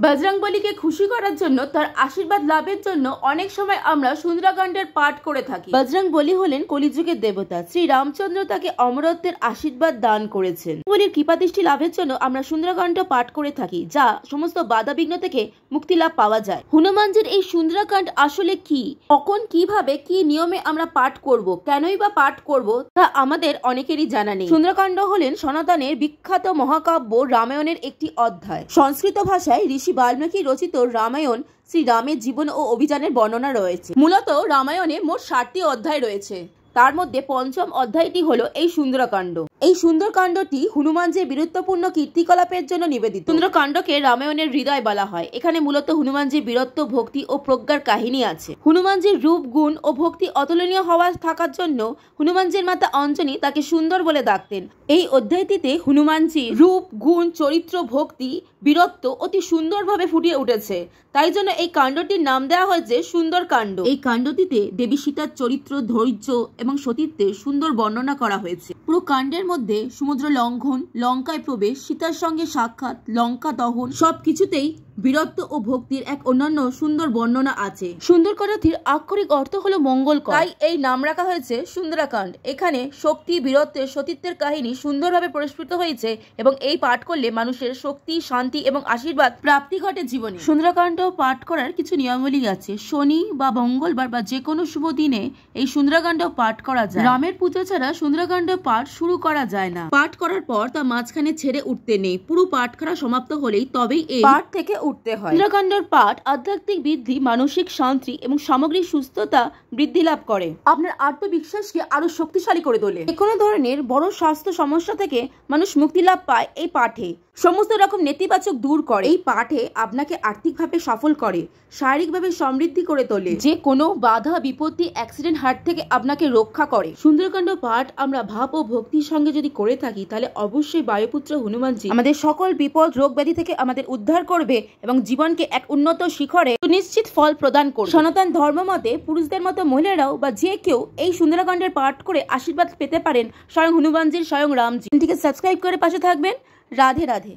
বজরংবলীকে খুশি করার জন্য তার আশীর্বাদ লাভের জন্য অনেক সময় আমরা সুন্দরাকাণ্ডের পাঠ করে থাকি। বজরংবলী হলেন কলিযুগের দেবতা। শ্রী রামচন্দ্র তাকে অমরত্বের আশীর্বাদ দান করেছেন। বলির কৃপাদৃষ্টি লাভের জন্য আমরা সুন্দরাকাণ্ড পাঠ করে থাকি, যা সমস্ত বাধা বিঘ্ন থেকে মুক্তি লাভ পাওয়া যায়। হনুমানজির এই সুন্দরাকাণ্ড আসলে কি, কখন, কিভাবে, কি নিয়মে আমরা পাঠ করব, কেনই বা পাঠ করব, তা আমাদের অনেকেরই জানা নেই। সুন্দরাকাণ্ড হলেন সনাতনের বিখ্যাত মহাকাব্য রামায়ণের একটি অধ্যায়। সংস্কৃত ভাষায় ঋষি বাল্মীকি রচিত রামায়ণ শ্রী রামের জীবন ও অভিযানের বর্ণনা রয়েছে। মূলত রামায়ণে মোট 60টি অধ্যায় রয়েছে। তার মধ্যে পঞ্চম অধ্যায়টি হলো এই সুন্দরাকাণ্ড। এই সুন্দরকাণ্ডটি হনুমানজির বীরত্বপূর্ণ কীর্তিকলাপের জন্য নিবেদিত। সুন্দরকাণ্ডকে রামায়ণের হৃদয় বলা হয়। এখানে মূলত হনুমানজির বীরত্ব, ভক্তি ও প্রজ্ঞার কাহিনী আছে। হনুমানজির রূপ, গুণ ও ভক্তি অতুলনীয় হওয়া থাকার জন্য হনুমানজির মাতা অঞ্জনী তাকে সুন্দর বলে ডাকতেন। এই অধ্যায়টিতে হনুমানজির রূপ, গুণ, চরিত্র, ভক্তি, বীরত্ব অতি সুন্দরভাবে ফুটিয়ে উঠেছে। তাই জন্য এই কাণ্ডটির নাম দেওয়া হয়েছে সুন্দরকাণ্ড। এই কাণ্ডটিতে দেবী সীতার চরিত্র, ধৈর্য এবং সতীত্বের সুন্দর বর্ণনা করা হয়েছে। পুরো কাণ্ডের মধ্যে সমুদ্র লঙ্ঘন, লঙ্কায় প্রবেশ, সীতার সঙ্গে সাক্ষাৎ, লঙ্কা দহন সবকিছুতেই বীরত্ব ও ভক্তির এক অন্যান্য সুন্দর বর্ণনা আছে। সুন্দরকাণ্ডটির আক্ষরিক অর্থ হলো মঙ্গলকর, তাই এই নাম রাখা হয়েছে সুন্দরাকাণ্ড। এখানে শক্তি, বীরত্বের, সতীত্বের কাহিনী সুন্দরভাবে প্রস্ফুটিত হয়েছে এবং এই পাঠ করলে মানুষের শক্তি, শান্তি এবং আশীর্বাদ প্রাপ্তি ঘটে জীবনে। সুন্দরাকাণ্ড পাঠ করার কিছু নিয়মাবলী আছে। শনি বা মঙ্গলবার বা যে কোনো শুভ দিনে এই সুন্দরাকাণ্ড পাঠ করা যায়। রামের পুজো ছাড়া সুন্দরাকাণ্ড পাঠ শুরু করা যায় না। পাঠ করার পর তা মাঝখানে ছেড়ে উঠতে নেই। পুরো পাঠ করা সমাপ্ত হলেই তবেই এই পাঠ থেকে উঠতে হয়। সুন্দরাকাণ্ডের পাঠ আধ্যাত্মিক বৃদ্ধি, মানসিক শান্তি এবং সামগ্রিক সুস্থতা বৃদ্ধি লাভ করে। আপনার আত্মবিশ্বাসকে আরো শক্তিশালী করে তোলে। যে কোনো ধরনের বড় স্বাস্থ্য সমস্যা থেকে মানুষ মুক্তি লাভ পায় এই পাঠে। সমস্ত রকম নেতিবাচক দূর করে। এই পাঠে আপনাকে আর্থিকভাবে সফল করে, শারীরিকভাবে সমৃদ্ধি করে তোলে, যে কোনো বাধা, বিপত্তি, অ্যাক্সিডেন্ট হার্ট থেকে আপনাকে রক্ষা করে। সুন্দরকাণ্ড পাঠ আমরা ভাব ও ভক্তির সঙ্গে যদি করে থাকি, তাহলে অবশ্যই বায়ুপুত্র হনুমানজি আমাদের সকল বিপদ, রোগ ব্যাধি থেকে আমাদের উদ্ধার করবে এবং জীবনকে এক উন্নত শিখরে সুনিশ্চিত ফল প্রদান করবে। সনাতন ধর্ম মতে পুরুষদের মতো মহিলারাও বা যে কেউ এই সুন্দরকাণ্ডের পাঠ করে আশীর্বাদ পেতে পারেন স্বয়ং হনুমানজির, স্বয়ং রামজি। চ্যানেলটিকে সাবস্ক্রাইব করে পাশে থাকবেন। রাধে রাধে।